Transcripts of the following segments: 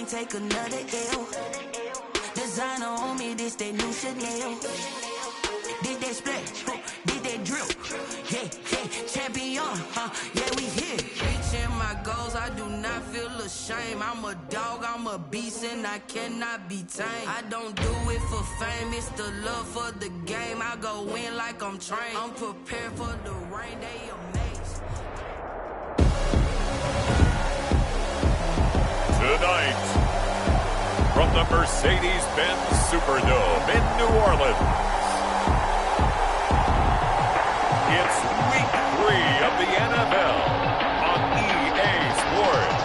can't take another L. Designer on me, this they new Chanel. Did they splash? Did they drill? Yeah, yeah, champion, yeah, we here. Reaching my goals, I do not feel ashamed. I'm a dog, I'm a beast, and I cannot be tamed. I don't do it for fame, it's the love for the game. I go in like I'm trained. I'm prepared for the rain, they amazed. Tonight, from the Mercedes-Benz Superdome in New Orleans, it's Week 3 of the NFL on EA Sports.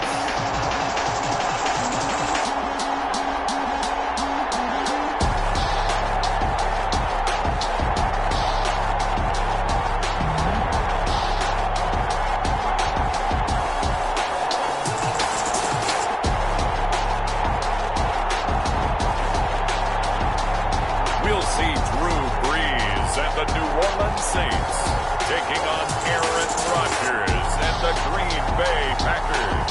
We'll see Drew Brees and the New Orleans Saints taking on Aaron Rodgers and the Green Bay Packers.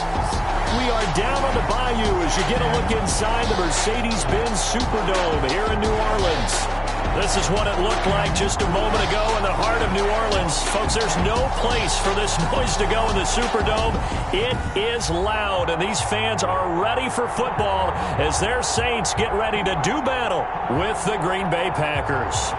We are down on the bayou as you get a look inside the Mercedes-Benz Superdome here in New Orleans. This is what it looked like just a moment ago in the heart of New Orleans. Folks, there's no place for this noise to go in the Superdome. It is loud, and these fans are ready for football as their Saints get ready to do battle with the Green Bay Packers.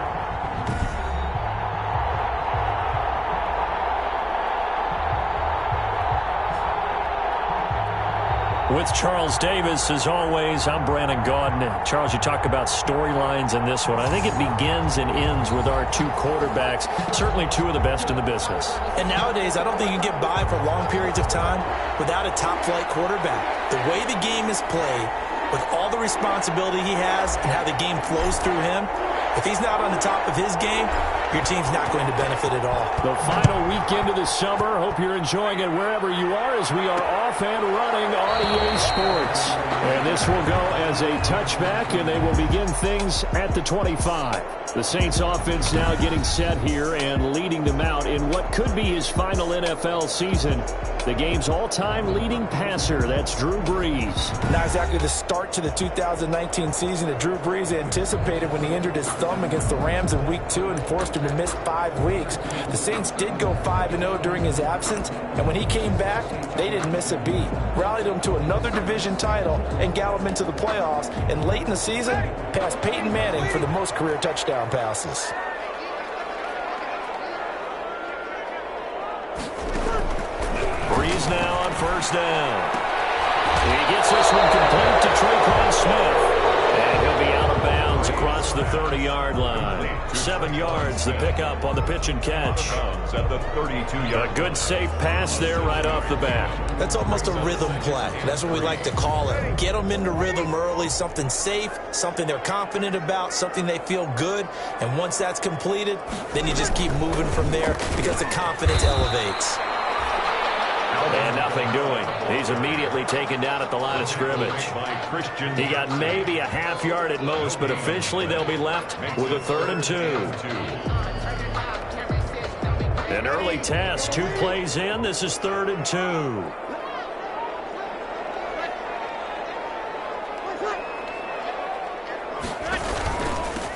With Charles Davis, as always, I'm Brandon Gaudin. Charles, you talk about storylines in this one. I think it begins and ends with our two quarterbacks, certainly two of the best in the business. And nowadays, I don't think you can get by for long periods of time without a top-flight quarterback. The way the game is played, with all the responsibility he has and how the game flows through him, if he's not on the top of his game, your team's not going to benefit at all. The final weekend of the summer. Hope you're enjoying it wherever you are as we are off and running on EA Sports. And this will go as a touchback, and they will begin things at the 25. The Saints offense now getting set here and leading them out in what could be his final NFL season. The game's all-time leading passer, that's Drew Brees. Not exactly the start to the 2019 season that Drew Brees anticipated when he injured his thumb against the Rams in Week 2 and forced him to miss 5 weeks. The Saints did go 5-0 during his absence, and when he came back, they didn't miss a beat. Rallied him to another division title and got him into the playoffs, and late in the season, passed Peyton Manning for the most career touchdown passes. Brees now on first down. He gets this one complete to Tre'Quan Smith. And he'll be out of bounds across the 30-yard line. 7 yards, the pickup on the pitch and catch. At the 32-yard. A good safe pass there right off the bat. That's almost a rhythm play. That's what we like to call it. Get them into rhythm early, something safe, something they're confident about, something they feel good. And once that's completed, then you just keep moving from there because the confidence elevates. And nothing doing. He's immediately taken down at the line of scrimmage. He got maybe a half yard at most, but officially they'll be left with a 3rd and 2. An early test, 2 plays in. This is 3rd and 2.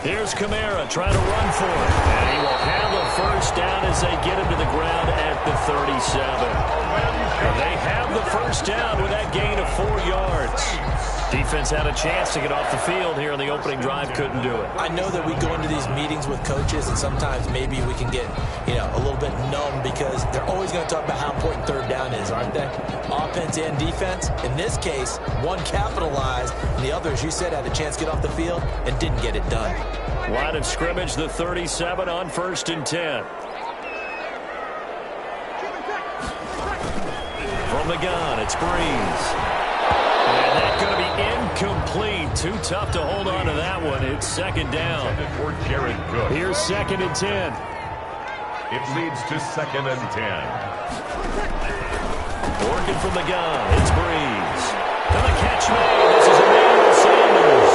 Here's Kamara trying to run for it. And he will have a first down as they get him to the ground at the 37. And they have the first down with that gain of 4 yards. Defense had a chance to get off the field here in the opening drive, couldn't do it. I know that we go into these meetings with coaches, and sometimes maybe we can get, a little bit numb because they're always going to talk about how important 3rd down is, aren't they? Offense and defense. In this case, one capitalized, and the other, as you said, had a chance to get off the field and didn't get it done. Line of scrimmage, the 37 on 1st and 10. From the gun, it's Brees. And that's going to be incomplete. Too tough to hold on to that one. It's 2nd down. Here's 2nd and 10. It leads to 2nd and 10. Working from the gun, it's Brees. And the catch made. This is Emmanuel Sanders.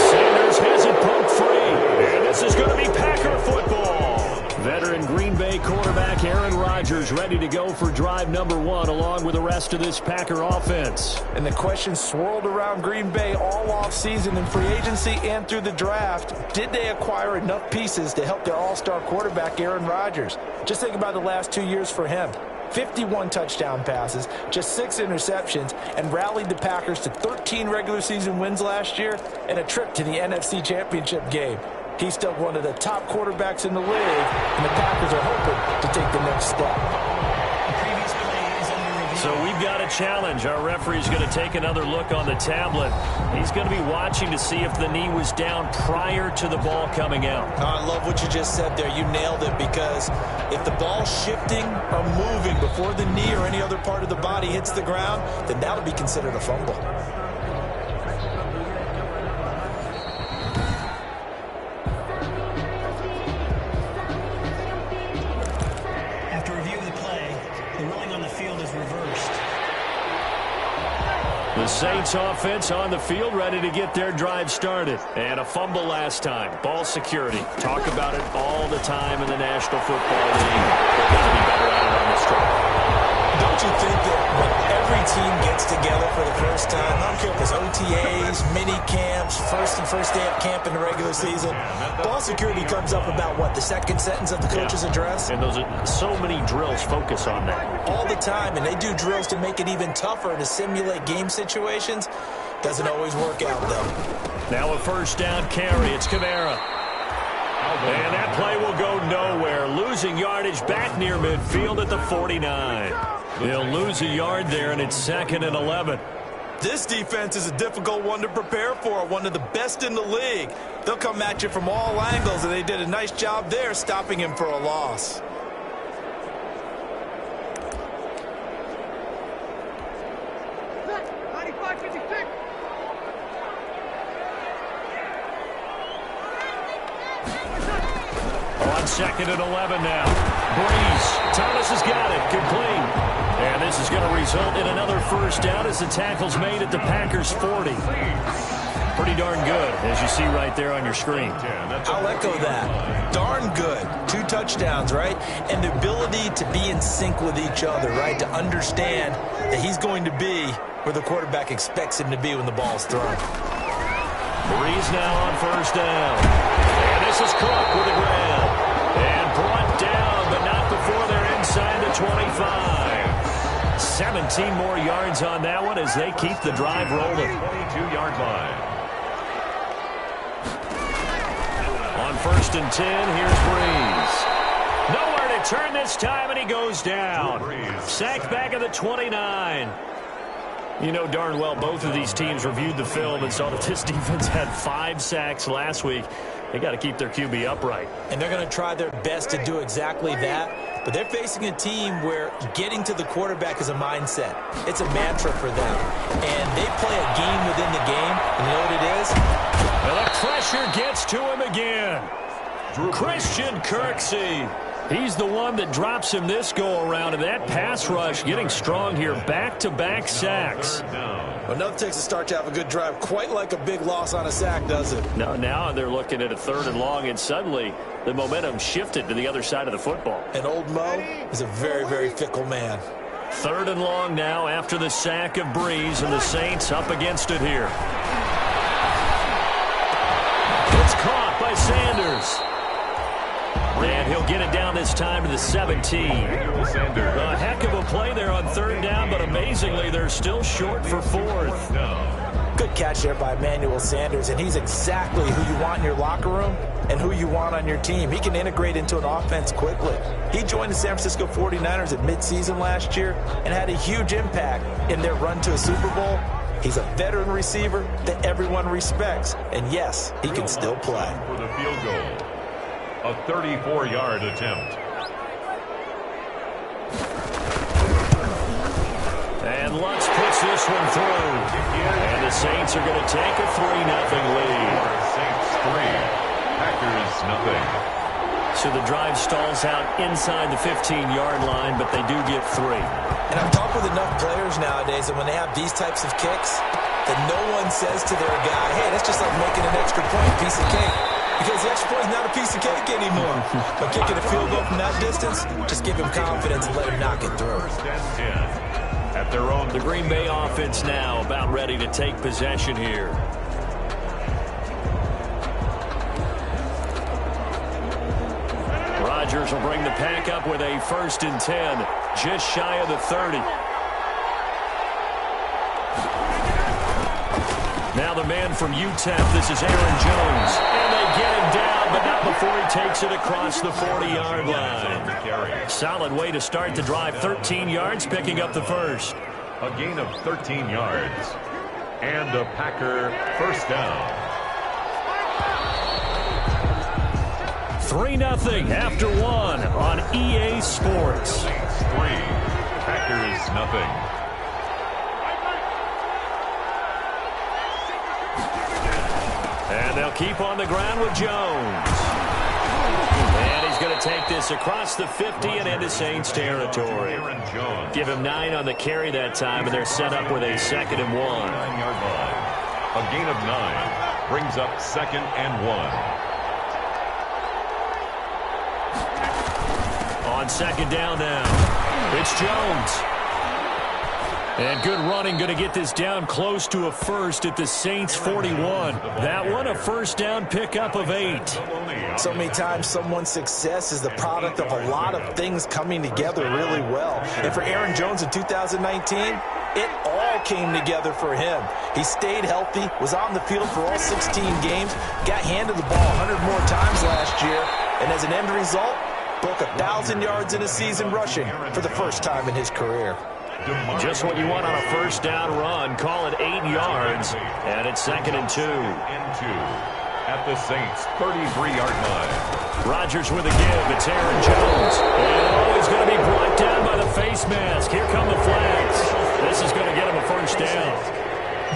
Sanders has it poked free. And this is going to be Packer football. Veteran Green Bay quarterback Aaron Rodgers ready to go for drive number 1 along with the rest rest of this Packer offense. And the question swirled around Green Bay all offseason in free agency and through the draft. Did they acquire enough pieces to help their all-star quarterback, Aaron Rodgers? Just think about the last 2 years for him. 51 touchdown passes, just 6 interceptions, and rallied the Packers to 13 regular season wins last year and a trip to the NFC Championship game. He's still one of the top quarterbacks in the league, and the Packers are hoping to take the next step. So we've got a challenge. Our referee's going to take another look on the tablet. He's going to be watching to see if the knee was down prior to the ball coming out. I love what you just said there. You nailed it, because if the ball's shifting or moving before the knee or any other part of the body hits the ground, then that'll be considered a fumble. After review of the play, the ruling on the field is reversed. The Saints offense on the field, ready to get their drive started. And a fumble last time. Ball security. Talk about it all the time in the National Football League. They've got to be better at it on this drive. Don't you think that when every team gets together for the first time, I don't care if it's OTAs, mini camps, first day of camp in the regular season, ball security comes up about what, the second sentence of the coach's address? And those are so many drills focus on that. All the time, and they do drills to make it even tougher to simulate game situations. Doesn't always work out, though. Now a first down carry. It's Kamara. And that play will go nowhere. Losing yardage back near midfield at the 49. They'll lose a yard there, and it's 2nd and 11. This defense is a difficult one to prepare for, one of the best in the league. They'll come at you from all angles, and they did a nice job there stopping him for a loss. On 2nd and 11 now. Breeze. Thomas has got it. Complete. And this is going to result in another first down as the tackle's made at the Packers' 40. Pretty darn good, as you see right there on your screen. I'll echo that. Darn good. 2 touchdowns, right? And the ability to be in sync with each other, right? To understand that he's going to be where the quarterback expects him to be when the ball's thrown. Breeze now on first down. And this is Cook with the grab. And brought down, but not before they're inside the 25. 17 more yards on that one as they keep the drive rolling. 22-yard line. On 1st and 10, here's Breeze. Nowhere to turn this time, and he goes down. Sacked back at the 29. You know darn well both of these teams reviewed the film and saw that this defense had 5 sacks last week. They got to keep their QB upright. And they're going to try their best to do exactly that. But they're facing a team where getting to the quarterback is a mindset. It's a mantra for them. And they play a game within the game. And you know what it is? And the pressure gets to him again. Christian Kirksey. He's the one that drops him this go-around, and that pass rush getting strong here. Back-to-back sacks. Well, nothing takes a start to have a good drive quite like a big loss on a sack, does it? No, now they're looking at a 3rd and long, and suddenly the momentum shifted to the other side of the football. And old Mo is a very, very fickle man. 3rd and long now after the sack of Breeze, and the Saints up against it here. It's caught by Sanders. And he'll get it down this time to the 17. A heck of a play there on 3rd down, but amazingly, they're still short for 4th. Good catch there by Emmanuel Sanders, and he's exactly who you want in your locker room and who you want on your team. He can integrate into an offense quickly. He joined the San Francisco 49ers at midseason last year and had a huge impact in their run to a Super Bowl. He's a veteran receiver that everyone respects, and yes, he can still play. For the field goal. A 34-yard attempt. And Lutz puts this one through. And the Saints are going to take a 3-0 lead. Saints 3, Packers nothing. So the drive stalls out inside the 15-yard line, but they do get 3. And I've talked with enough players nowadays that when they have these types of kicks, that no one says to their guy, hey, that's just like making an extra point, piece of cake. Because the extra point is not a piece of cake anymore. But kicking a field goal from that distance, just give him confidence and let him knock it through. 1st and 10. at their own. The Green Bay offense now about ready to take possession here. Rodgers will bring the pack up with a 1st and 10, just shy of the 30. Now the man from UTEP, this is Aaron Jones. And they get him down, but not before he takes it across the 40-yard line. Solid way to start the drive. 13 yards, picking up the first. A gain of 13 yards. And a Packer first down. 3-0 after 1 on EA Sports. 3, Packers nothing. And they'll keep on the ground with Jones. And he's going to take this across the 50 and into Saints territory. Give him 9 on the carry that time, and they're set up with a 2nd and 1. 9-yard line. A gain of 9 brings up 2nd and 1. On 2nd down now, it's Jones. And good running, going to get this down close to a first at the Saints 41. That one a first down pickup of 8. So many times someone's success is the product of a lot of things coming together really well. And for Aaron Jones in 2019, it all came together for him. He stayed healthy, was on the field for all 16 games, got handed the ball 100 more times last year, and as an end result, broke 1,000 yards in a season rushing for the first time in his career. Just what you want on a first down run. Call it 8 yards, and it's 2nd and 2. At the Saints 33-yard line. Rodgers with a give. It's Aaron Jones. And he's going to be brought down by the face mask. Here come the flags. This is going to get him a first down.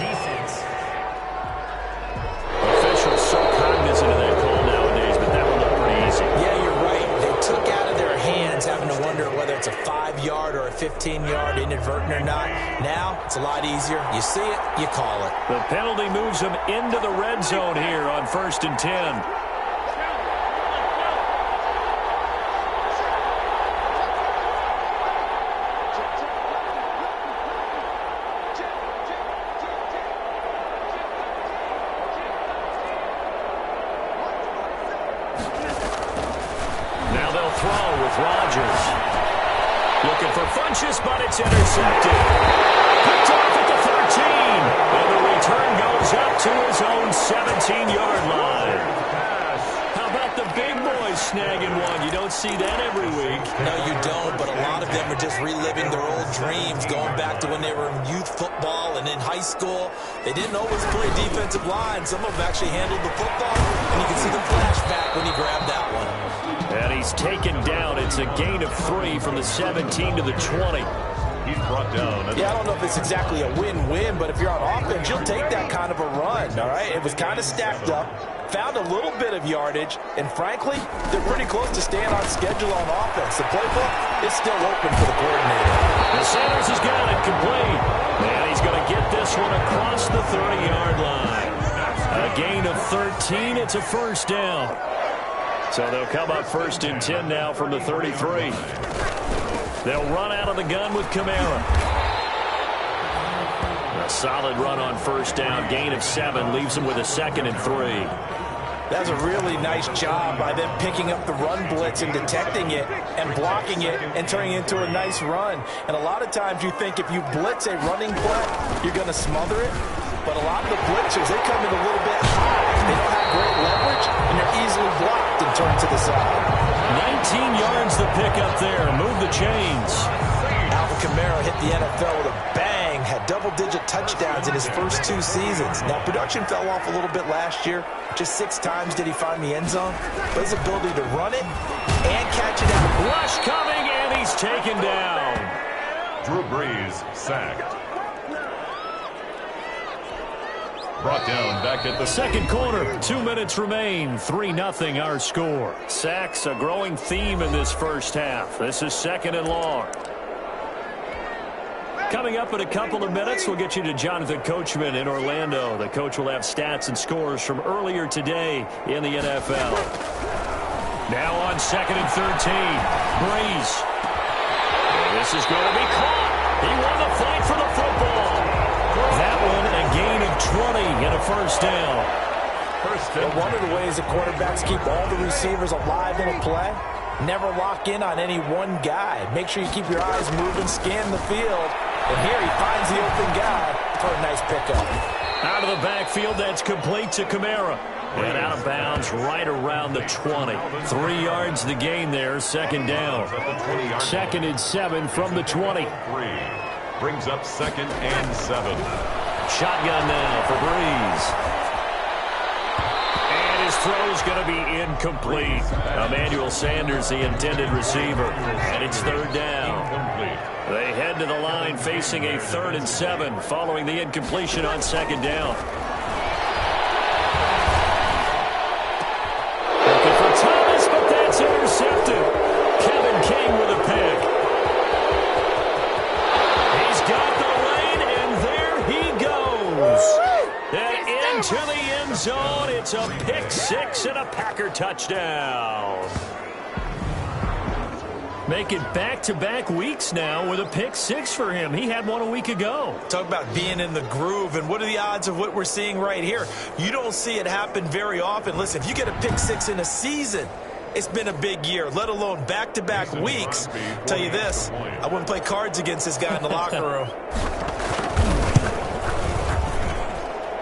Defense. Officials so cognizant of that call nowadays, but that one looked pretty easy. Yeah, you're right. They took out of their hands having to wonder whether it's a 5-yard or a 15-yard inadvertent or not. Now, it's a lot easier. You see it, you call it. The penalty moves them into the red zone here on 1st and 10. Now they'll throw with Rodgers. Looking for Funchess, but it's intercepted. Picked off at the 13. And the return goes up to his own 17-yard line. How about the big boys snagging one? You don't see that every week. No, you don't, but a lot of them are just reliving their old dreams, going back to when they were in youth football and in high school. They didn't always play defensive line. Some of them actually handled the football, and you can see the flashback when he grabbed that one. And he's taken down. It's a gain of 3 from the 17 to the 20. He's brought down. Yeah, I don't know if it's exactly a win-win, but if you're on offense, you'll take that kind of a run, all right? It was kind of stacked up, found a little bit of yardage, and frankly, they're pretty close to staying on schedule on offense. The playbook is still open for the coordinator. And Sanders has got it complete. And he's going to get this one across the 30-yard line. A gain of 13. It's a first down. So they'll come up 1st and 10 now from the 33. They'll run out of the gun with Kamara. A solid run on first down. Gain of 7 leaves them with a 2nd and 3. That's a really nice job by them picking up the run blitz and detecting it and blocking it and turning it into a nice run. And a lot of times you think if you blitz a running play, you're going to smother it. But a lot of the blitzers, they come in a little bit high. They don't have great leverage, and they're easily blocked and turned to the side. 19 yards the pick up there. Move the chains. Alvin Kamara hit the NFL with a bang, had double-digit touchdowns in his first 2 seasons. Now, production fell off a little bit last year. Just 6 times did he find the end zone. But his ability to run it and catch it out. Rush coming, and he's taken down. Drew Brees sacked. Brought down back at the second quarter. 2 minutes remain. 3-0 our score. Sacks a growing theme in this first half. This is 2nd and long. Coming up in a couple of minutes, we'll get you to Jonathan Coachman in Orlando. The coach will have stats and scores from earlier today in the NFL. Now on 2nd and 13. Brees. This is going to be caught. He won the fight for the football. That one, a gain of 20 and a first down. Well, one of the ways the quarterbacks keep all the receivers alive in a play, never lock in on any one guy. Make sure you keep your eyes moving, scan the field. And here he finds the open guy for a nice pickup. Out of the backfield, that's complete to Kamara. And out of bounds right around the 20. 3 yards the gain there, second down. 2nd and 7 from the 20. Brings up 2nd and 7. Shotgun now for Breeze. And his throw's going to be incomplete. Emmanuel Sanders, the intended receiver. And it's 3rd down. They head to the line facing a 3rd and 7 following the incompletion on 2nd down. Looking for Thomas, but that's intercepted. Kevin King with a pick. He's got the lane, and there he goes. And into the end zone. It's a pick 6 and a Packer touchdown. Making back-to-back weeks now with a pick 6 for him. He had one a week ago. Talk about being in the groove, and what are the odds of what we're seeing right here? You don't see it happen very often. Listen, if you get a pick 6 in a season, it's been a big year, let alone back-to-back weeks. I'll tell you this, I wouldn't play cards against this guy in the locker room.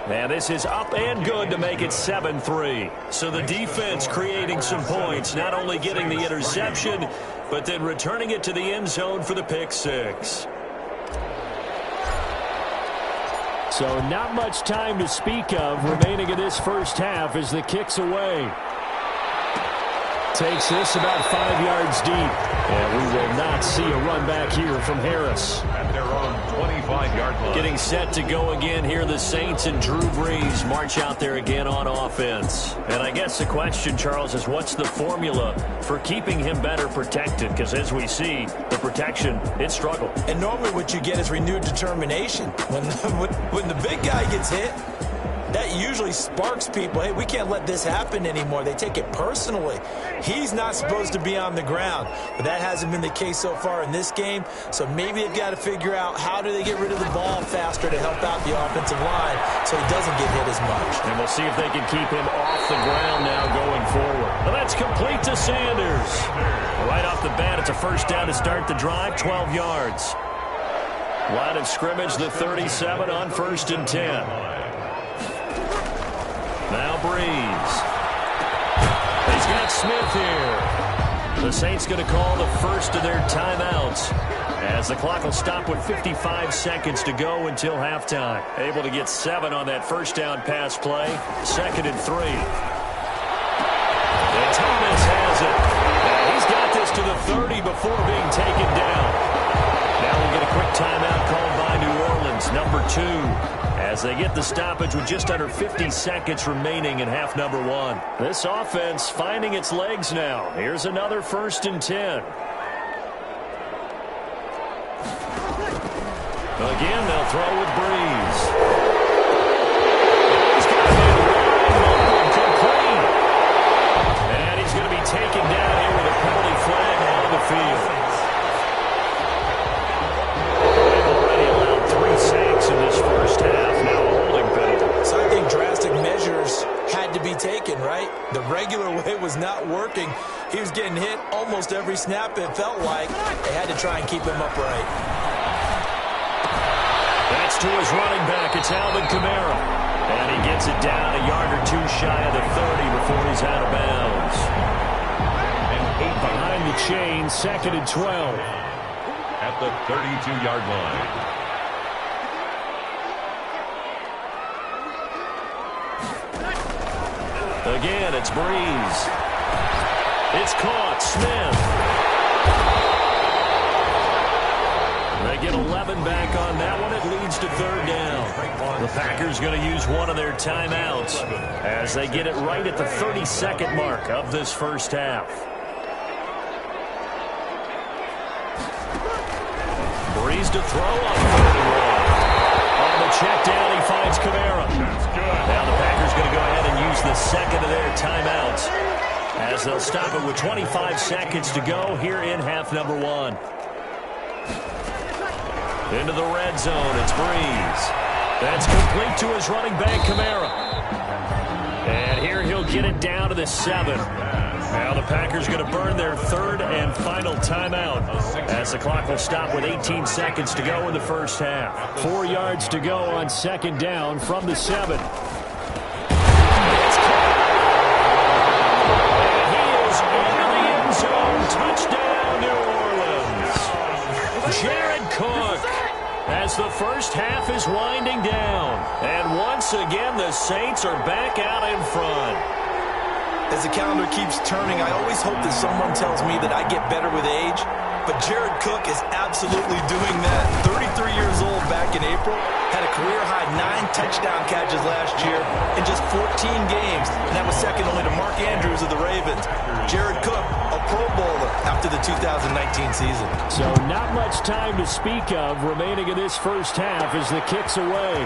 And this is up and good to make it 7-3. So the defense creating some points, not only getting the interception, but then returning it to the end zone for the pick 6. So not much time to speak of remaining in this first half as the kick's away. Takes this about 5 yards deep. And we will not see a run back here from Harris. At their own 25-yard line. Getting set to go again here, the Saints and Drew Brees march out there again on offense. And I guess the question, Charles, is what's the formula for keeping him better protected? Because as we see, the protection, it struggled. And normally what you get is renewed determination. When the big guy gets hit, that usually sparks people. Hey, we can't let this happen anymore. They take it personally. He's not supposed to be on the ground. But that hasn't been the case so far in this game. So maybe they've got to figure out how do they get rid of the ball faster to help out the offensive line so he doesn't get hit as much. And we'll see if they can keep him off the ground now going forward. Well, that's complete to Sanders. Right off the bat, it's a first down to start the drive, 12 yards. Line of scrimmage, the 37 on 1st and 10. Now Breeze. He's got Smith here. The Saints going to call the first of their timeouts as the clock will stop with 55 seconds to go until halftime. Able to get 7 on that first down pass play. 2nd and 3. And Thomas has it. Now he's got this to the 30 before being taken down. Now we'll get a quick timeout called by New Orleans, number 2. As they get the stoppage with just under 50 seconds remaining in half number 1. This offense finding its legs now. Here's another 1st and 10. Again, they'll throw with Breeze. He's got it complete. And he's going to be taken down here with a penalty flag on the field. Already allowed 3 sacks in this first half. So I think drastic measures had to be taken, right? The regular way was not working. He was getting hit almost every snap, it felt like. They had to try and keep him upright. That's to his running back. It's Alvin Kamara. And he gets it down a yard or 2 shy of the 30 before he's out of bounds. Behind the chain, 2nd and 12. At the 32-yard line. Again, it's Breeze. It's caught. Smith. They get 11 back on that one. It leads to 3rd down. The Packers going to use one of their timeouts as they get it right at the 32nd mark of this first half. Breeze to throw on 31. On the check down, he finds Kamara. Now the Packers going to go ahead and use the 2nd of their timeouts as they'll stop it with 25 seconds to go here in half number 1. Into the red zone, it's Breeze. That's complete to his running back, Kamara. And here he'll get it down to the 7. Now the Packers going to burn their third and final timeout as the clock will stop with 18 seconds to go in the first half. 4 yards to go on second down from the 7. Touchdown, New Orleans. Jared Cook as the first half is winding down. And once again, the Saints are back out in front. As the calendar keeps turning, I always hope that someone tells me that I get better with age. But Jared Cook is absolutely doing that. 33 years old back in April. Had a career-high 9 touchdown catches last year in just 14 games. And that was second only to Mark Andrews of the Ravens. Jared Cook, a Pro Bowler after the 2019 season. So not much time to speak of remaining in this first half as the kick's away.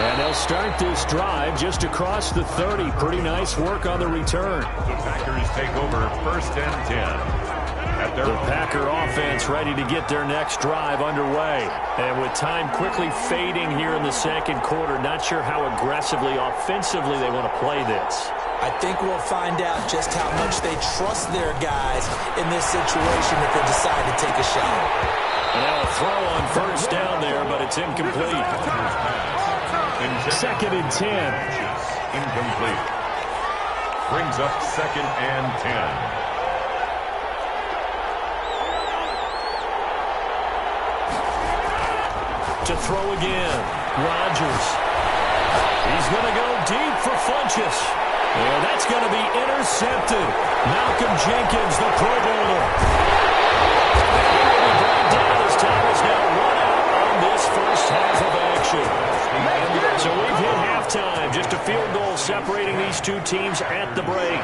And they'll start this drive just across the 30. Pretty nice work on the return. The Packers take over first and 10. The Packer offense ready to get their next drive underway. And with time quickly fading here in the second quarter, not sure how aggressively, offensively they want to play this. I think we'll find out just how much they trust their guys in this situation if they decide to take a shot. And now a throw on first down there, but it's incomplete. Second and 10. Incomplete. Brings up second and 10. To throw again. Rodgers. He's going to go deep for Funchess. And that's going to be intercepted. Malcolm Jenkins, the Pro Bowler. Brought down as time is now run out on this first half of action. So we've hit halftime. Just a field goal separating these two teams at the break.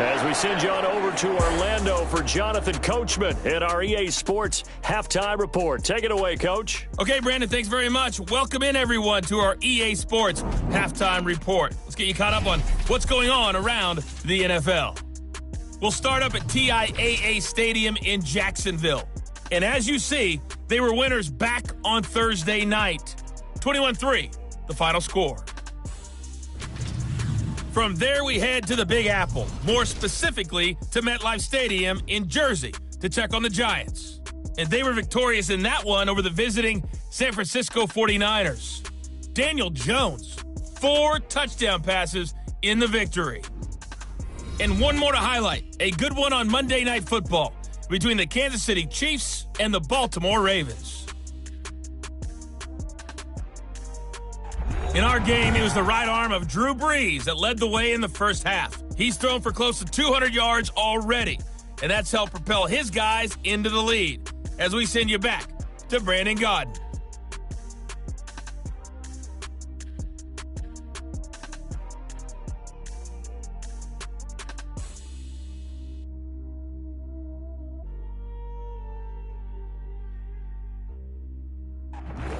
As we send you on over to Orlando for Jonathan Coachman at our EA Sports Halftime Report. Take it away, Coach. Okay, Brandon, thanks very much. Welcome in, everyone, to our EA Sports Halftime Report. Let's get you caught up on what's going on around the NFL. We'll start up at TIAA Stadium in Jacksonville. And as you see, they were winners back on Thursday night. 21-3, the final score. From there, we head to the Big Apple, more specifically to MetLife Stadium in Jersey to check on the Giants. And they were victorious in that one over the visiting San Francisco 49ers. Daniel Jones, 4 touchdown passes in the victory. And one more to highlight, a good one on Monday Night Football between the Kansas City Chiefs and the Baltimore Ravens. In our game, it was the right arm of Drew Brees that led the way in the first half. He's thrown for close to 200 yards already, and that's helped propel his guys into the lead. As we send you back to Brandon Gaudin.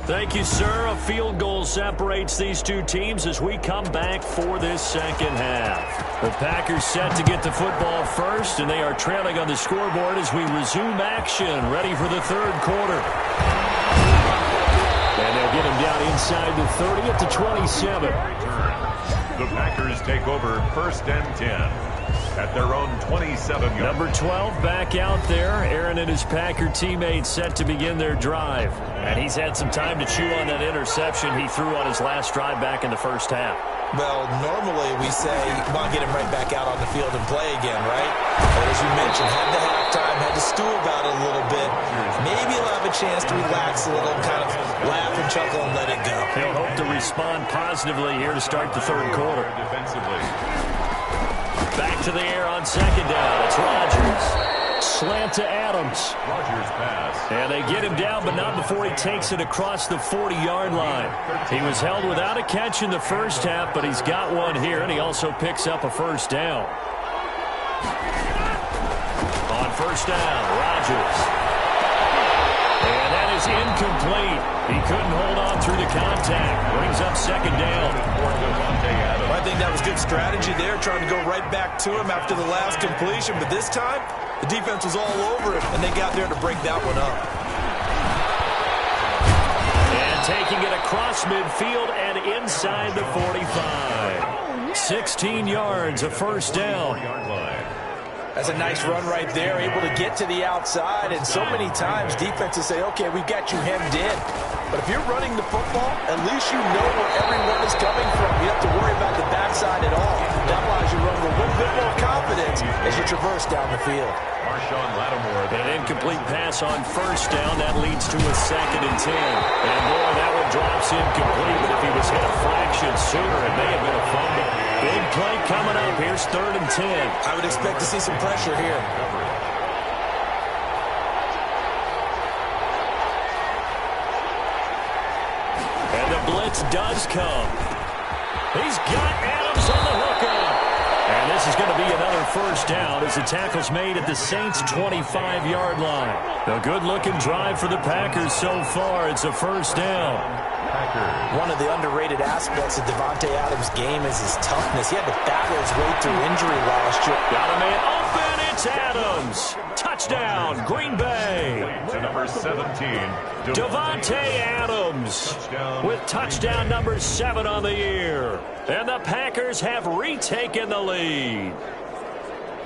Thank you, sir. A field goal separates these two teams as we come back for this second half. The Packers set to get the football first, and they are trailing on the scoreboard as we resume action, ready for the third quarter. And they'll get him down inside the 30 at the 27. The Packers take over first and 10. At their own 27-yard. Number 12 back out there. Aaron and his Packer teammates set to begin their drive. And he's had some time to chew on that interception he threw on his last drive back in the first half. Well, normally we say, come on, get him right back out on the field and play again, right? But as you mentioned, had the halftime, had to stew about it a little bit. Maybe he'll have a chance to relax a little, kind of laugh and chuckle and let it go. He'll hope to respond positively here to start the third quarter. Defensively. Back to the air on second down. It's Rodgers. Slant to Adams. Rodgers pass. And they get him down, but not before he takes it across the 40-yard line. He was held without a catch in the first half, but he's got one here, and he also picks up a first down. On first down, Rodgers. And that is incomplete. He couldn't hold on through the contact. Brings up second down. I think that was good strategy there, trying to go right back to him after the last completion. But this time, The defense was all over it, and they got there to break that one up. And taking it across midfield and inside the 45. 16 yards, a first down. That's a nice run right there, able to get to the outside, and so many times defenses say, okay, we've got you hemmed in. But if you're running the football, at least you know where everyone is coming from. You don't have to worry about the backside at all. That allows you to run with a little bit more confidence as you traverse down the field. An incomplete pass on first down. That leads to a 2nd and 10. And boy, that one drops incomplete. But if he was hit a fraction sooner, it may have been a fumble. Big play coming up. Here's 3rd and 10. I would expect to see some pressure here. And the blitz does come. He's got Adams on the hookup. And this is going to be another first down as the tackle's made at the Saints' 25-yard line. A good-looking drive for the Packers so far. It's a first down. One of the underrated aspects of Davante Adams' game is his toughness. He had to battle his way through injury last year. Got a man open. It's Adams. Touchdown, Green Bay. To number 17, Davante Adams with touchdown number 7 on the year. And the Packers have retaken the lead.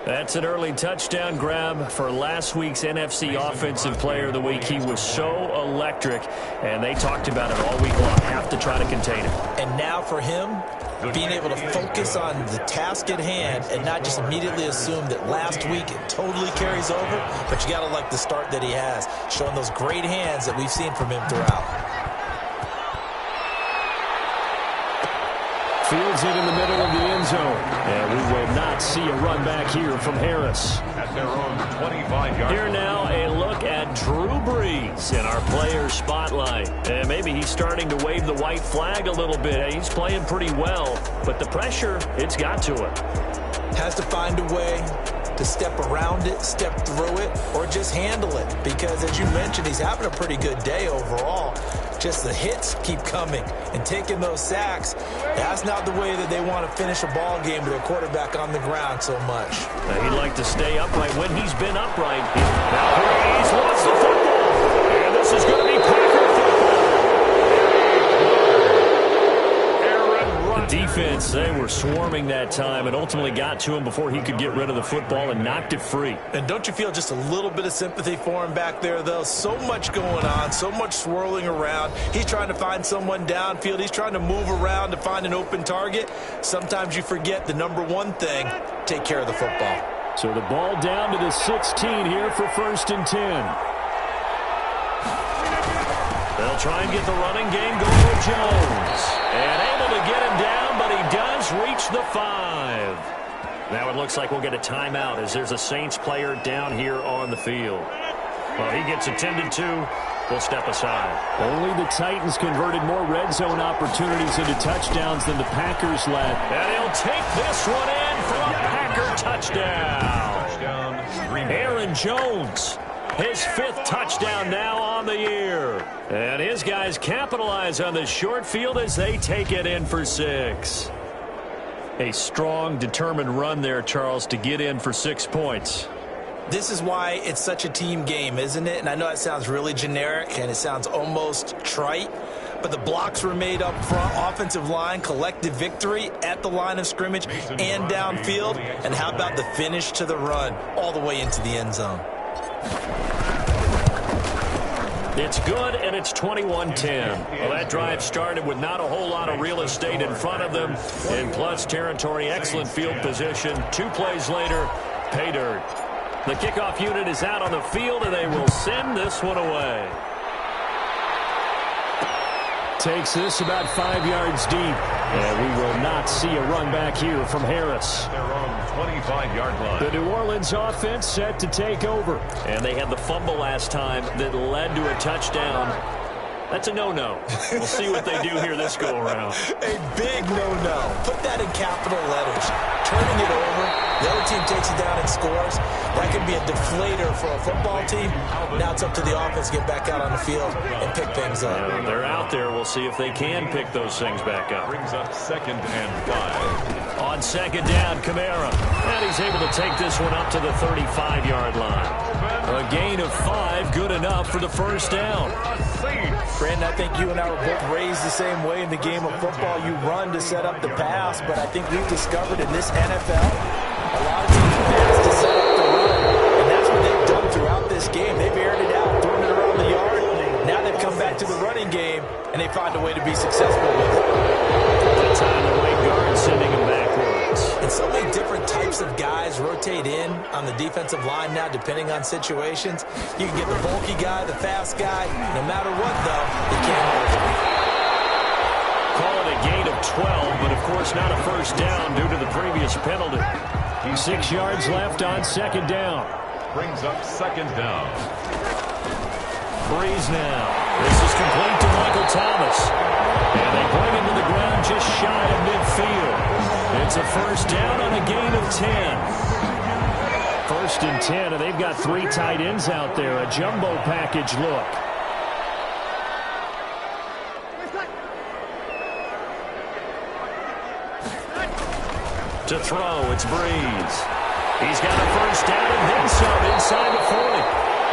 That's an early touchdown grab for last week's NFC Offensive Player of the Week. He was so electric, and they talked about it all week long. Have to try to contain him. And now for him, being able to focus on the task at hand and not just immediately assume that last week it totally carries over, but you got to like the start that he has, showing those great hands that we've seen from him throughout. Fields it in the middle of the end zone. And we will not see a run back here from Harris. at their own 25-yard. Here now, a look at Drew Brees in our player spotlight. And maybe he's starting to wave the white flag a little bit. He's playing pretty well, but the pressure, it's got to him. Has to find a way to step around it, step through it, or just handle it. Because as you mentioned, he's having a pretty good day overall. Just the hits keep coming and taking those sacks. That's not the way that they want to finish a ball game with their quarterback on the ground so much. He'd like to stay upright when he's been upright. Now Brees wants the football. And this is going to be Packer football. The defense, they were swarming that time and ultimately got to him before he could get rid of the football and knocked it free. And don't you feel just a little bit of sympathy for him back there, though? So much going on, so much swirling around. He's trying to find someone downfield. He's trying to move around to find an open target. Sometimes you forget the number one thing, take care of the football. So the ball down to the 16 here for 1st and 10. They'll try and get the running game going with Jones. And able to get him down, but he does reach the 5. Now it looks like we'll get a timeout as there's a Saints player down here on the field. Well, he gets attended to. We'll step aside. Only the Titans converted more red zone opportunities into touchdowns than the Packers led. And he'll take this one in for a Packer touchdown. Aaron Jones. His 5th touchdown now on the year. And his guys capitalize on the short field as they take it in for 6. A strong, determined run there, Charles, to get in for 6 points. This is why it's such a team game, isn't it? And I know it sounds really generic and it sounds almost trite, but the blocks were made up front, offensive line, collective victory at the line of scrimmage and downfield. And how about the finish to the run all the way into the end zone? It's good, and it's 21-10. Well, that drive started with not a whole lot of real estate in front of them. In plus territory, excellent field position. 2 plays later, pay dirt. The kickoff unit is out on the field, and they will send this one away. Takes this about 5 yards deep. And we will not see a run back here from Harris. Their own 25-yard line. The New Orleans offense set to take over. And they had the fumble last time that led to a touchdown. That's a no-no. We'll see what they do here this go-around. A big no-no. Put that in capital letters. Turning it over, the other team takes it down and scores. That could be a deflator for a football team. Now it's up to the offense to get back out on the field and pick things up. They're out there. We'll see if they can pick those things back up. Brings up 2nd and 5. On On second down, Kamara. And he's able to take this one up to the 35-yard line. A gain of 5, good enough for the first down. Brandon, I think you and I were both raised the same way in the game of football. You run to set up the pass, but I think we've discovered in this NFL, a lot of teams pass to set up the run. And that's what they've done throughout this game. They've aired it out, thrown it around the yard. Now they've come back to the running game, and they find a way to be successful with it. That time the right guard sending him backwards. And so many different types of guys rotate in on the defensive line now, depending on situations. You can get the bulky guy, the fast guy. No matter what, though, they can't hold him. Call it a gain of 12, but of course not a first down due to the previous penalty. 6 yards left on second down. Brings up second down. Breeze now. This is complete to Michael Thomas. And they bring him to the ground just shy of midfield. It's a first down on a gain of 10. First and 10, and they've got 3 tight ends out there. A jumbo package look. To throw, it's Breeze. He's got a first down and then some inside the 40.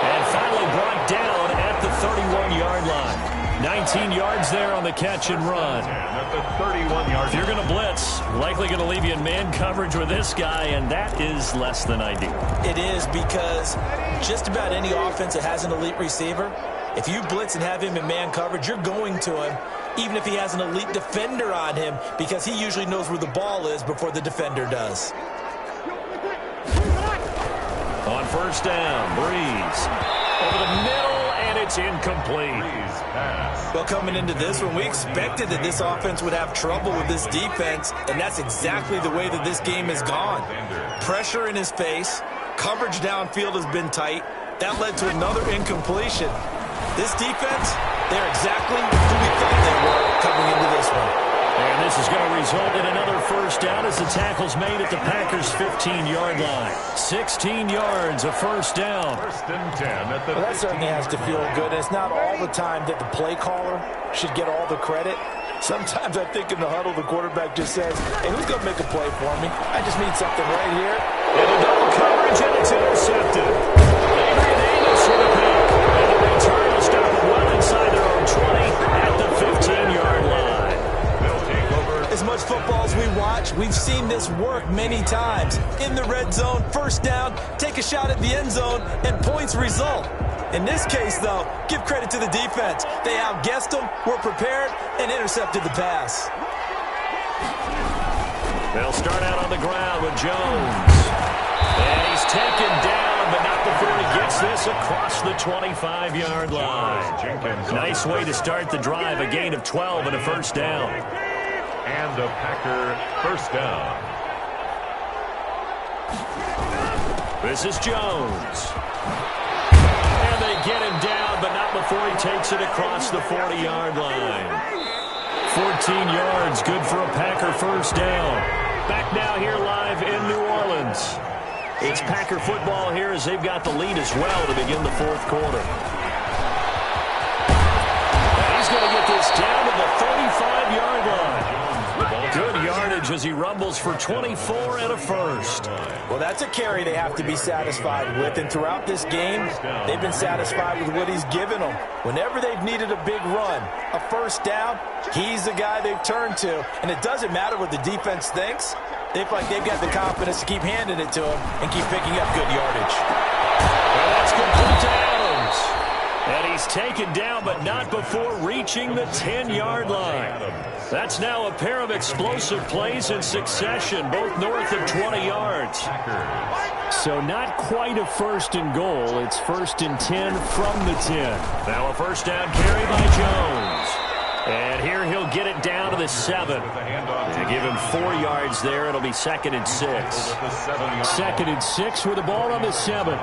And finally brought down at the 31-yard line. 19 yards there on the catch and run. At the 31-yard. If you're going to blitz, likely going to leave you in man coverage with this guy, and that is less than ideal. It is, because just about any offense that has an elite receiver, if you blitz and have him in man coverage, you're going to him, even if he has an elite defender on him, because he usually knows where the ball is before the defender does. On first down, Breeze over the middle, and it's incomplete. Well, coming into this one, we expected that this offense would have trouble with this defense, and that's exactly the way that this game has gone. Pressure in his face, coverage downfield has been tight. That led to another incompletion. This defense, they're exactly who we thought they were coming into this one. And this is going to result in another first down as the tackle's made at the Packers' 15-yard line. 16 yards, a first down. First and 10 at the Well, that certainly has to feel good. And it's not all the time that the play caller should get all the credit. Sometimes I think in the huddle, the quarterback just says, hey, who's going to make a play for me? I just need something right here. And a double coverage, and it's intercepted. Adrian Amos with a pick. And the return will stop it well inside their own 20 at the 15-yard line. As much football as we watch, we've seen this work many times. In the red zone, first down, take a shot at the end zone, and points result. In this case, though, give credit to the defense. They outguessed them, were prepared, and intercepted the pass. They'll start out on the ground with Jones. And he's taken down, but not before he gets this across the 25-yard line. Nice way to start the drive, a gain of 12 and a first down. And a Packer first down. This is Jones. And they get him down, but not before he takes it across the 40-yard line. 14 yards, good for a Packer first down. Back now here live in New Orleans. It's Packer football here as they've got the lead as well to begin the fourth quarter. And he's going to get this down to the 35-yard line. Good yardage as he rumbles for 24 and a first. Well, that's a carry they have to be satisfied with, and throughout this game, they've been satisfied with what he's given them. Whenever they've needed a big run, a first down, he's the guy they've turned to, and it doesn't matter what the defense thinks. They feel like they've got the confidence to keep handing it to him and keep picking up good yardage. Well, that's complete to Adams. And he's taken down, but not before reaching the 10-yard line. That's now a pair of explosive plays in succession, both north of 20 yards. So not quite a first and goal. It's first and 10 from the 10. Now a first down carry by Jones. And here he'll get it down to the 7. To give him 4 yards there, it'll be second and 6. Second and 6 with the ball on the 7.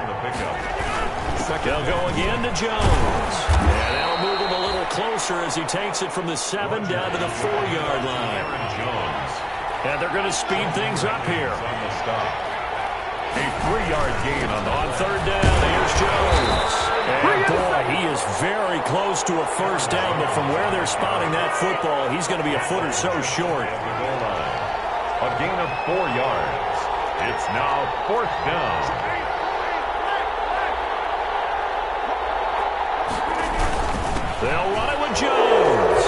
They'll go again to Jones. And that'll move him a little closer as he takes it from the 7 down to the 4-yard line. And they're going to speed things up here. A 3-yard gain on third down. Here's Jones. And boy, he is very close to a first down, but from where they're spotting that football, he's going to be a foot or so short. A gain of 4 yards. It's now 4th down. They'll run it with Jones.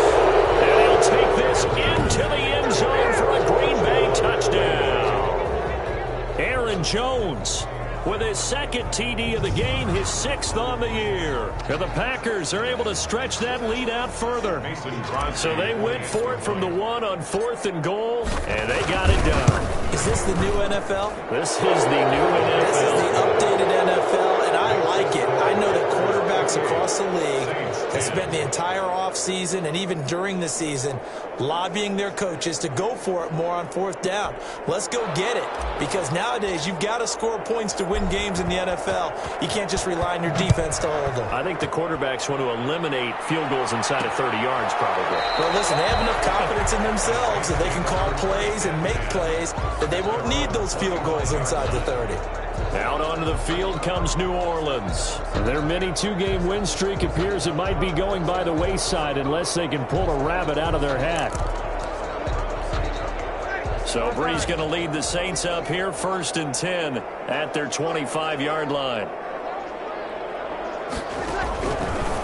And he'll take this into the end zone for a Green Bay touchdown. Aaron Jones with his 2nd TD of the game, his 6th on the year. And the Packers are able to stretch that lead out further. So they went for it from the 1 on 4th and goal, and they got it done. Is this the new NFL? This is the new NFL. This is the updated NFL, and I like it. I know that quarterbacks across the league have spent the entire offseason and even during the season lobbying their coaches to go for it more on 4th down. Let's go get it, because nowadays you've got to score points to win games in the NFL. You can't just rely on your defense to hold them. I think the quarterbacks want to eliminate field goals inside of 30 yards probably. Well, listen, they have enough confidence in themselves that they can call plays and make plays that they won't need those field goals inside the 30. Out onto the field comes New Orleans. Their mini 2-game win streak appears it might be going by the wayside unless they can pull a rabbit out of their hat. So Brees going to lead the Saints up here 1st and 10 at their 25-yard line.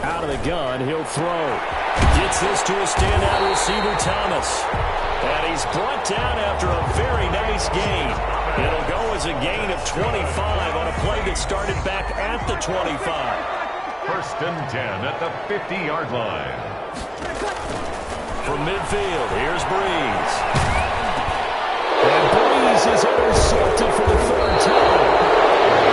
Out of the gun, he'll throw. Gets this to a standout receiver, Thomas. And he's brought down after a very nice gain. It'll go as a gain of 25 on a play that started back at the 25. 1st and 10 at the 50-yard line. From midfield, here's Brees. And Brees is intercepted for the 3rd time.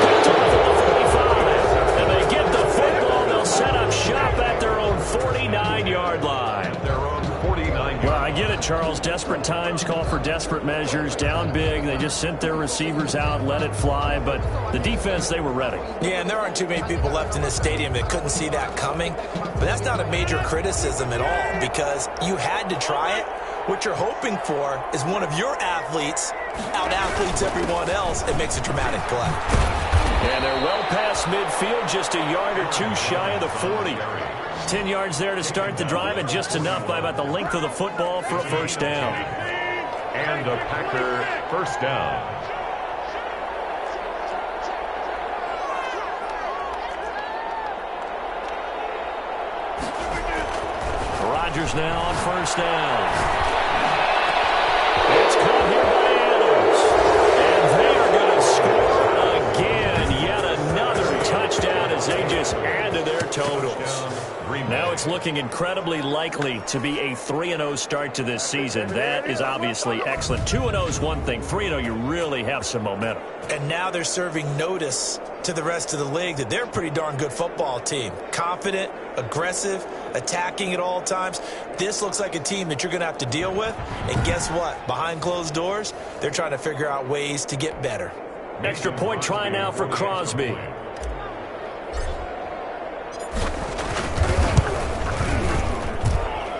Picked off at the 45. And they get the football. They'll set up shop at their own 49-yard line. Their own 49-yard. Well, I get it, Charles. Desperate times call for desperate measures. Down big. They just sent their receivers out, let it fly. But the defense, they were ready. Yeah, and there aren't too many people left in this stadium that couldn't see that coming. But that's not a major criticism at all, because you had to try it. What you're hoping for is one of your athletes out-athletes everyone else and makes a dramatic play. And they're well past midfield, just a yard or two shy of the 40. 10 yards there to start the drive, and just enough by about the length of the football for a 1st down. And a Packer 1st down. Rodgers now on 1st down. It's caught here by Adams. And they are going to score again. Yet another touchdown as they just add to their totals. Now it's looking incredibly likely to be a 3-0 start to this season. That is obviously excellent. 2-0 is one thing. 3-0, you really have some momentum. And now they're serving notice to the rest of the league that they're a pretty darn good football team. Confident, aggressive, attacking at all times. This looks like a team that you're going to have to deal with. And guess what? Behind closed doors, they're trying to figure out ways to get better. Extra point try now for Crosby.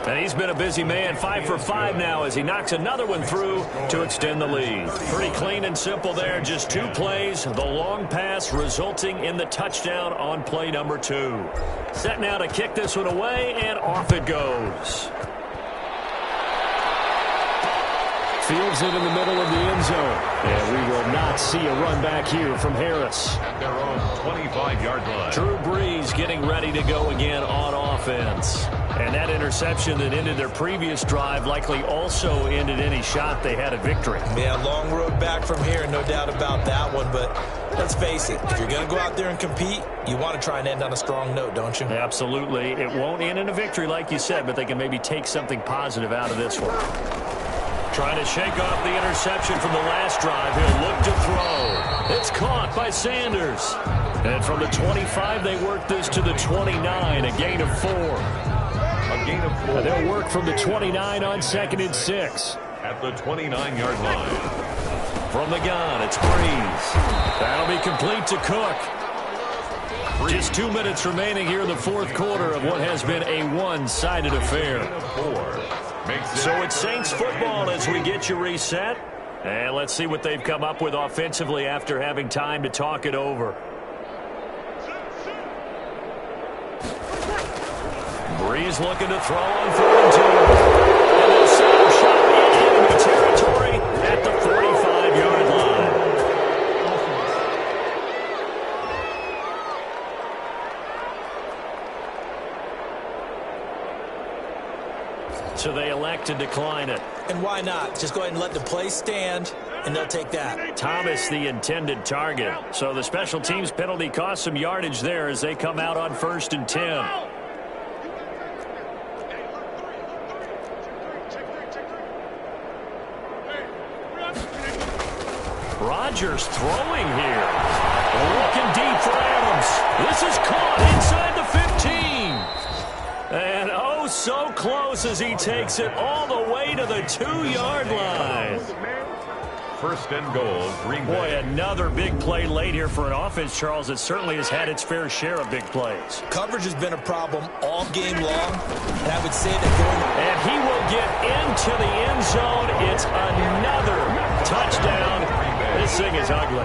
And he's been a busy man, 5 for 5 now as he knocks another one through to extend the lead. Pretty clean and simple there, just 2 plays. The long pass resulting in the touchdown on play number 2. Set now to kick this one away, and off it goes. Fields it in the middle of the end zone. And we will not see a run back here from Harris. At their own 25-yard line. Drew Brees getting ready to go again on offense. And that interception that ended their previous drive likely also ended any shot they had at victory. Yeah, long road back from here, no doubt about that one. But let's face it, if you're going to go out there and compete, you want to try and end on a strong note, don't you? Absolutely. It won't end in a victory like you said, but they can maybe take something positive out of this one. Trying to shake off the interception from the last drive. He'll look to throw. It's caught by Sanders. And from the 25, they work this to the 29, a gain of 4. A gain of 4. They'll work from the 29 on 2nd and 6. At the 29-yard line. From the gun, it's Brees. That'll be complete to Cook. Just 2 minutes remaining here in the 4th quarter of what has been a one-sided affair. 4. So it's Saints football as we get you reset. And let's see what they've come up with offensively after having time to talk it over. Brees looking to throw on 4 and 2. And they'll set up shot in enemy territory at the So they elect to decline it. And why not? Just go ahead and let the play stand, and they'll take that. Thomas, the intended target. So the special teams penalty cost some yardage there as they come out on 1st and 10. Rodgers throwing here. Looking deep for Adams. This is caught inside the 15. And oh, so close as he takes it all the way to the 2-yard line. 1st and goal, Green Bay. Boy, another big play late here for an offense, Charles, that certainly has had its fair share of big plays. Coverage has been a problem all game long, and I would say that going... And he will get into the end zone. It's another touchdown. This thing is ugly.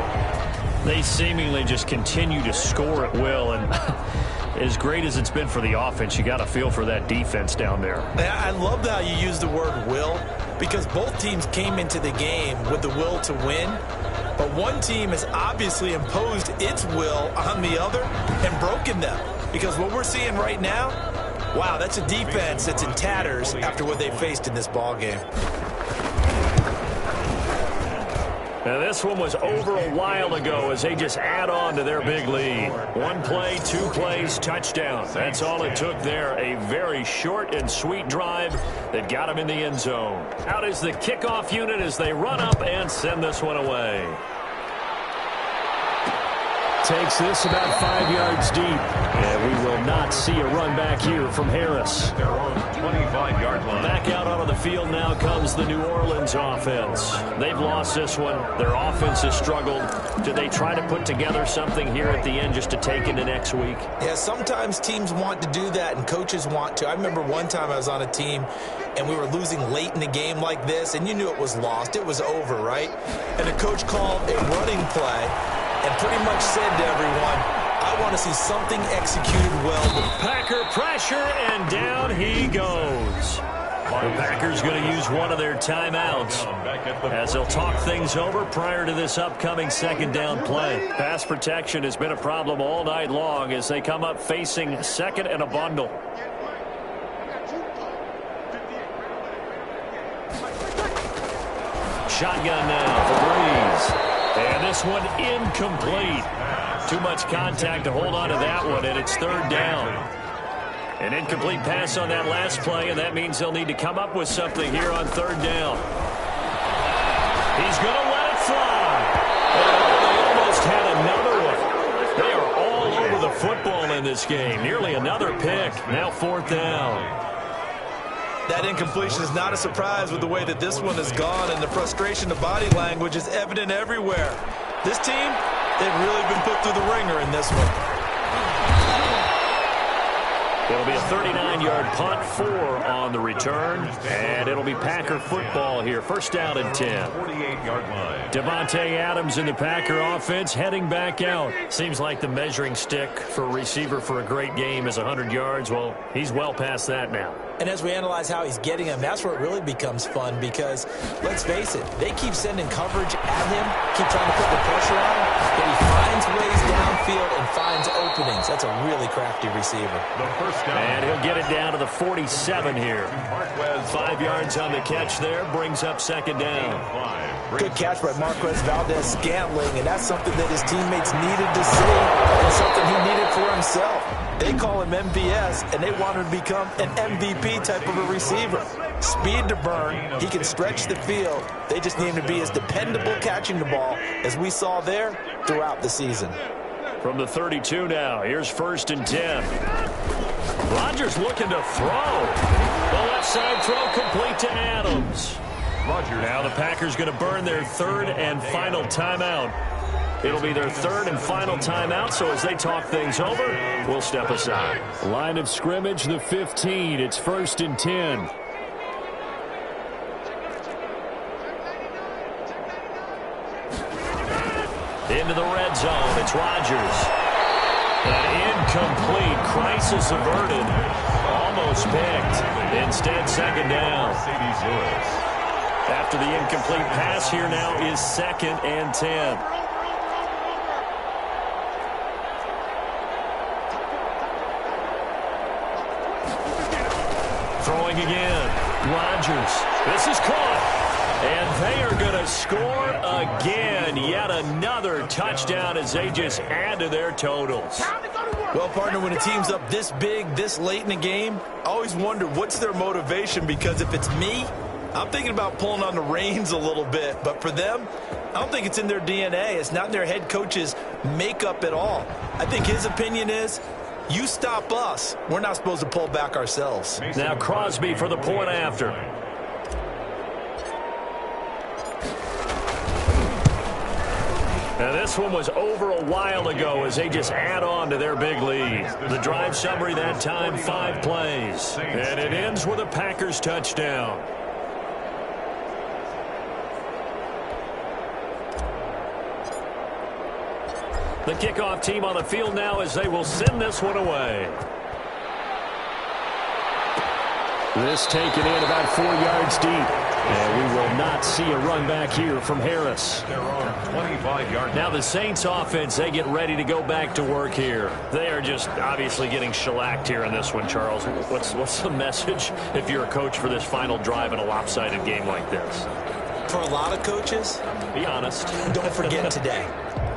They seemingly just continue to score at will, and as great as it's been for the offense, you got to feel for that defense down there. I love how you use the word will, because both teams came into the game with the will to win, but one team has obviously imposed its will on the other and broken them. Because what we're seeing right now, wow, that's a defense that's in tatters after what they faced in this ball game. Now, this one was over a while ago as they just add on to their big lead. 1 play, 2 plays, touchdown. That's all it took there. A very short and sweet drive that got him in the end zone. Out is the kickoff unit as they run up and send this one away. Takes this about 5 yards deep. And we will not see a run back here from Harris. They're on 25-yard line. Back out onto the field now comes the New Orleans offense. They've lost this one. Their offense has struggled. Do they try to put together something here at the end just to take into next week? Yeah, sometimes teams want to do that and coaches want to. I remember one time I was on a team and we were losing late in the game like this, and you knew it was lost. It was over, right? And the coach called a running play and pretty much said to everyone, I want to see something executed well. Packer pressure, and down he goes. The Packers going to use one of their timeouts as they'll talk things over prior to this upcoming 2nd down play. Pass protection has been a problem all night long as they come up facing 2nd and a bundle. Shotgun now for Breeze. And this one incomplete. Too much contact to hold on to that one, and it's 3rd down. An incomplete pass on that last play, and that means they'll need to come up with something here on 3rd down. He's going to let it fly. Oh, they almost had another one. They are all over the football in this game. Nearly another pick. Now 4th down. That incompletion is not a surprise with the way that this one has gone, and the frustration, the body language is evident everywhere. This team, they've really been put through the ringer in this one. It'll be a 39-yard punt, 4 on the return, and it'll be Packer football here. 1st down and 10. 48-yard line. Devontae Adams in the Packer offense heading back out. Seems like the measuring stick for a receiver for a great game is 100 yards. Well, he's well past that now. And as we analyze how he's getting them, that's where it really becomes fun because, let's face it, they keep sending coverage at him, keep trying to put the pressure on him, but he finds ways downfield and finds openings. That's a really crafty receiver. The 1st down. And he'll get it down to the 47 here. 5 yards on the catch there, brings up 2nd down. Good catch by Marquez Valdez-Scantling, and that's something that his teammates needed to see and something he needed for himself. They call him MVS, and they want him to become an MVP type of a receiver. Speed to burn. He can stretch the field. They just need him to be as dependable catching the ball as we saw there throughout the season. From the 32 now, here's 1st and 10. Rodgers looking to throw. The left side throw complete to Adams. Now the Packers going to burn their 3rd and final timeout. It'll be their 3rd and final timeout, so as they talk things over, we'll step aside. Line of scrimmage, the 15. It's 1st and 10. Into the red zone, it's Rodgers. An incomplete, crisis averted, almost picked. Instead, 2nd down. After the incomplete pass, here now is 2nd and 10. Throwing again. Rodgers. This is caught. And they are going to score again. Yet another touchdown as they just add to their totals. Well, partner, when a team's up this big, this late in the game, I always wonder what's their motivation, because if it's me, I'm thinking about pulling on the reins a little bit. But for them, I don't think it's in their DNA. It's not in their head coach's makeup at all. I think his opinion is, you stop us, we're not supposed to pull back ourselves. Now Crosby for the point after. Now this one was over a while ago as they just add on to their big lead. The drive summary that time, 5 plays. And it ends with a Packers touchdown. The kickoff team on the field now as they will send this one away. This taken in about 4 yards deep. And we will not see a run back here from Harris. They're on 25-yard. Now the Saints offense, they get ready to go back to work here. They are just obviously getting shellacked here in this one, Charles. What's the message if you're a coach for this final drive in a lopsided game like this? For a lot of coaches, be honest. Don't forget today.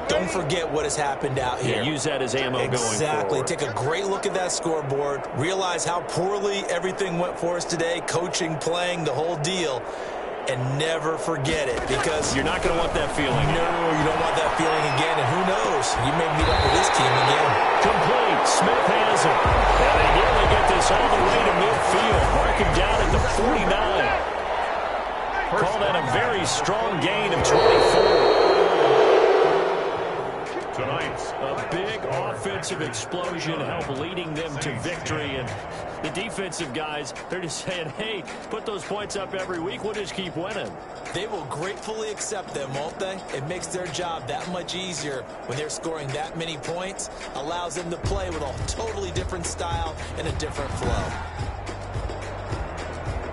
Don't forget what has happened out here. Yeah, use that as ammo going forward. Exactly. Take a great look at that scoreboard. Realize how poorly everything went for us today. Coaching, playing, the whole deal. And never forget it, because you're not going to want that feeling. No, you don't want that feeling again. And who knows? You may meet up with this team again. Complete. Smith has it. And they nearly get this all the way to midfield. Marking down at the 49. Call that a very strong gain of 24. Tonight's a big offensive explosion help leading them to victory. And the defensive guys, they're just saying, hey, put those points up every week. We'll just keep winning. They will gratefully accept them, won't they? It makes their job that much easier when they're scoring that many points. Allows them to play with a totally different style and a different flow.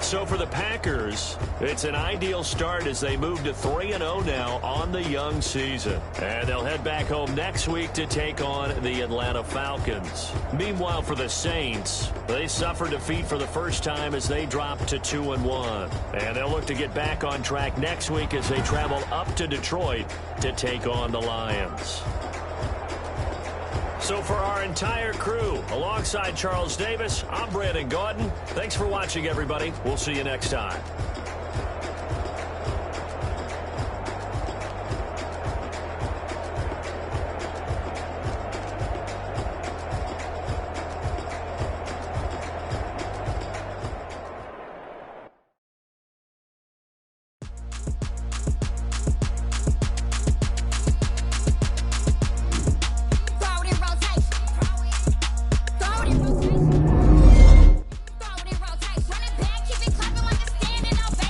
So for the Packers, it's an ideal start as they move to 3-0 now on the young season. And they'll head back home next week to take on the Atlanta Falcons. Meanwhile, for the Saints, they suffered defeat for the first time as they dropped to 2-1. And they'll look to get back on track next week as they travel up to Detroit to take on the Lions. So for our entire crew, alongside Charles Davis, I'm Brandon Gaudin. Thanks for watching, everybody. We'll see you next time. Running back, keep it clapping like a standing ovation.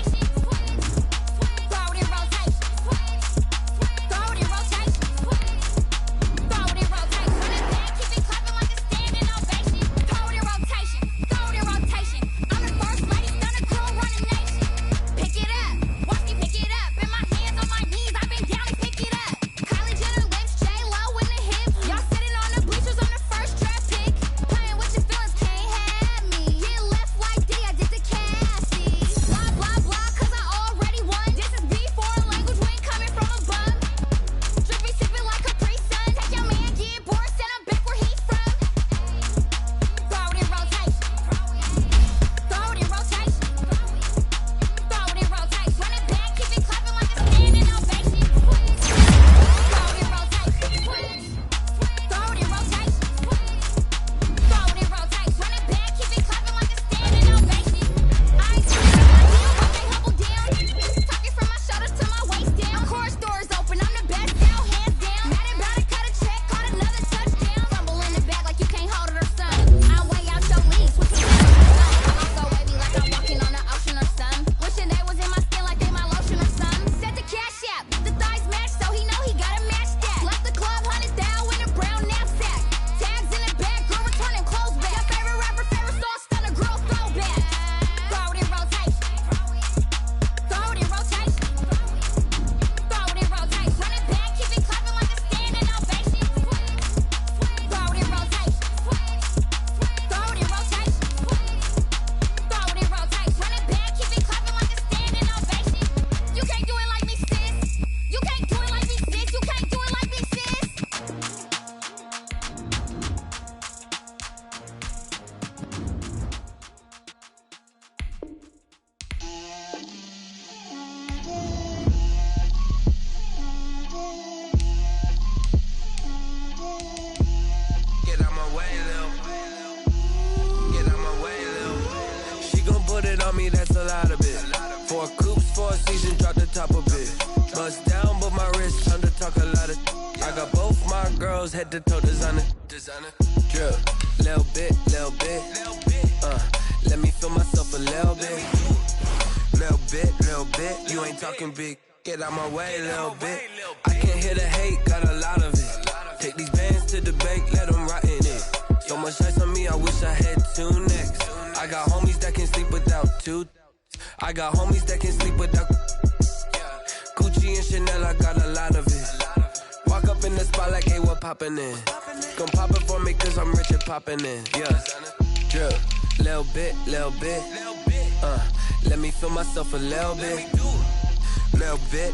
me, that's a lot of it. 4 coops, 4 seasons, drop the top of it. Bust down, but my wrist, time to talk a lot of. I got both my girls, head to toe designer. Drip, little bit. Let me feel myself a little bit. Little bit. You ain't talking big. Get out my way, little bit. I can't hear the hate, got a lot of it. Take these bands to the bank, let them rot in it. So much ice on me, I wish I had 2 necks. I got homies that can sleep without 2. I got homies that can sleep without. Gucci and Chanel, I got a lot of it. Walk up in the spot like, hey, what poppin' in? Gon' pop it for me, cause I'm rich and poppin' in. Yeah, drip, little bit. Let me feel myself a little bit. Little bit.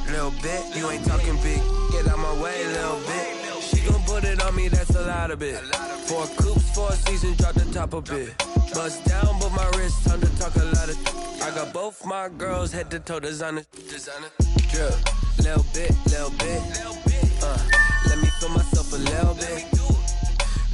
You ain't talking big. Get out my way, little bit. She gon' put it on me, that's a lot of it. 4 coops, 4 seasons, drop the top of it. Bust down, but my wrist, time to talk a lot of. I got both my girls, head to toe designer. Drip, little bit. Let me feel myself a little bit.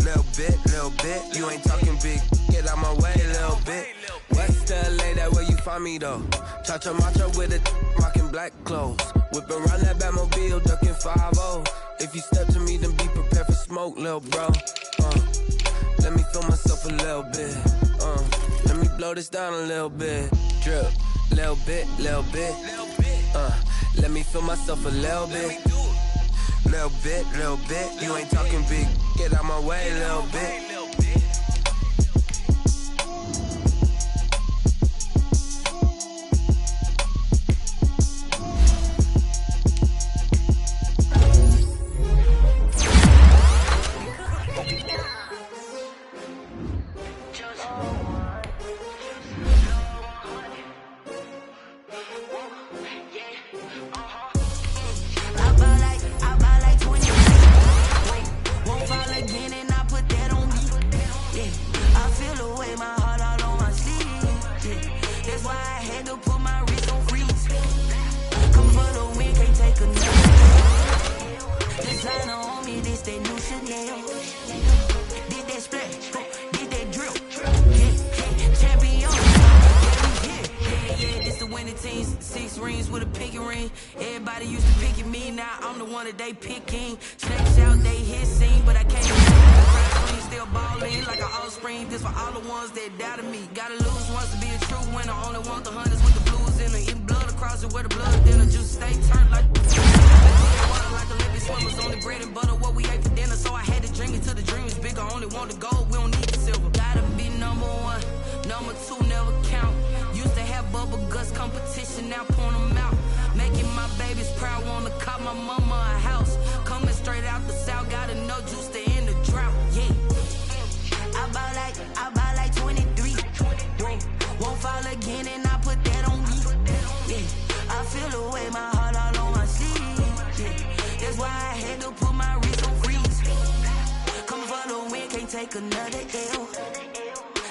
Little bit. You ain't talking big. Get out my way, little bit. West LA, that where you find me though. Cha-cha matcha with it, rocking black clothes. Whipping around that Batmobile, ducking 5-0. If you step to me, then be prepared for smoke, little bro. Let me feel myself a little bit. Let me blow this down a little bit. Drip, little bit. Let me feel myself a little bit. Little bit. You ain't talking big. Get out my way, little bit. They picking snakes out, they hissing, but I can't cry still balling like an offspring. This for all the ones that doubted me. Gotta lose once to be a true winner. Only want the hunters with the blues in it. Eating blood across it where the blood then the juice stay turned like water like a living swimmers. Only bread and butter what we ate for dinner. So I had to drink it till the dream is bigger. Only want the gold, we don't need the silver. Gotta be number 1, number 2 never count. Used to have bubble guts competition, now point them out. Making my babies proud, wanna cop my mama a house. Coming straight out the south, gotta know juice to end the drought. Yeah, I buy like 23. Won't fall again, and I put that on me. Yeah, I feel the way, my heart all on my sleeve. Yeah, that's why I had to put my wrist on freeze. Come for the win, can't take another L.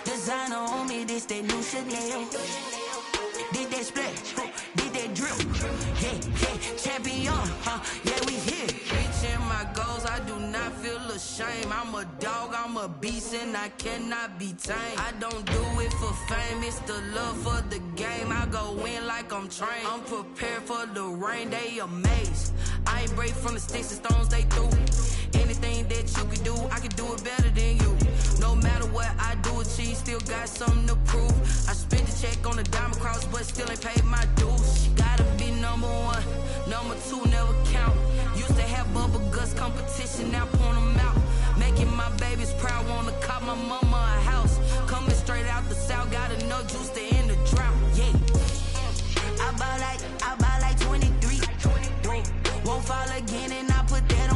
Designer on me, this that new Chanel. Did that splash, did that drip. Yeah, champion, yeah, we here. Reaching my goals, I do not feel ashamed. I'm a dog, I'm a beast, and I cannot be tamed. I don't do it for fame, it's the love for the game. I go in like I'm trained. I'm prepared for the rain, they amazed. I ain't break from the sticks and stones they threw. Anything that you can do, I can do it better than you. No matter what I do, achieve, still got something to prove. I spent the check on the diamond cross, but still ain't paid my dues. Gotta be number 1, number 2 never count. Used to have bubble guts competition, now point them out. Making my babies proud, wanna cop my mama a house. Coming straight out the south, gotta know juice to end the drought. Yeah, I buy like 23. Won't fall again, and I put that